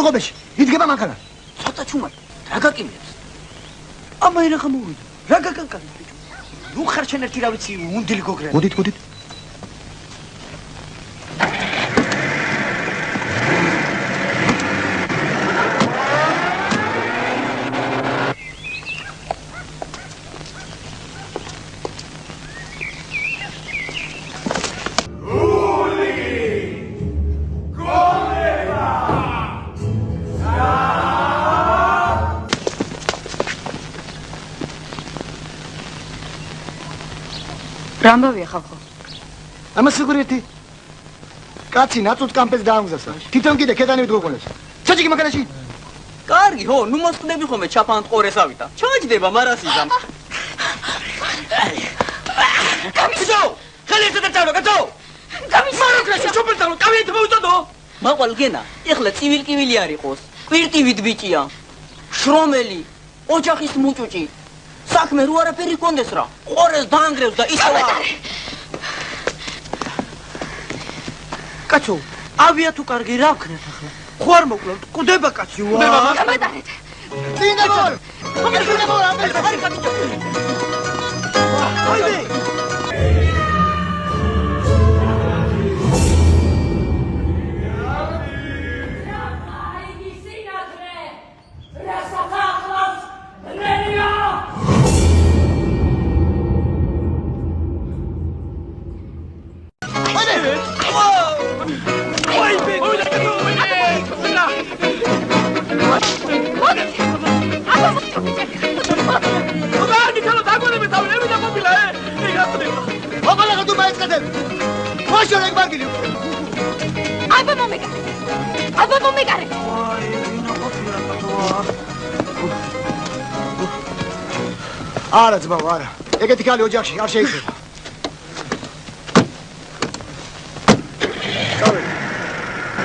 გორგობეში, იდგება მანქანა. ცოტა ჩუმად, რა გაკიმლებს? აბა ერახა მოვიდა. რა გაკანკანი ბიჭო? ნუ ხარჩენ ერთი რა ვიცი, უნდილი გოგრა. მოდით. რამბავია ხალხო? ამას სიგურეთი. კაცი ნაცუც კამპეს დაამგზავნა. თვითონ კიდე ქედანი ვდგოყოლეს. ჩაჭი მაგარაში. კარგი, ხო, ნუ მოსკდები ხომე ჩაფანთ ყორესავით. ჩაჯდება მარასიზამ. გამიშო! ხელით დაწავრა, კაცო! გამიშო! მაროკრაში ჩოპერტალო, კავით მოუწოდო. მაყვალ გენა, ეხლა წივილ-კივილი არ იყოს. კვირტივით ბიჭია. შრომელი, ოჯახის მუჭუჭი. საქმე რო არაფერი კონდეს რა. ყორეს დაანგრევს და ისევა. კაცო, ავია თუ კარგი რა ვქნათ ახლა? ხო არ მოკლავთ, კვდება კაცი ვა. გამატარეთ. წინდა მორ. აიდე. არა ძმაო, არა. ეგეთი ქალი ოჯახში არ შეიძლება.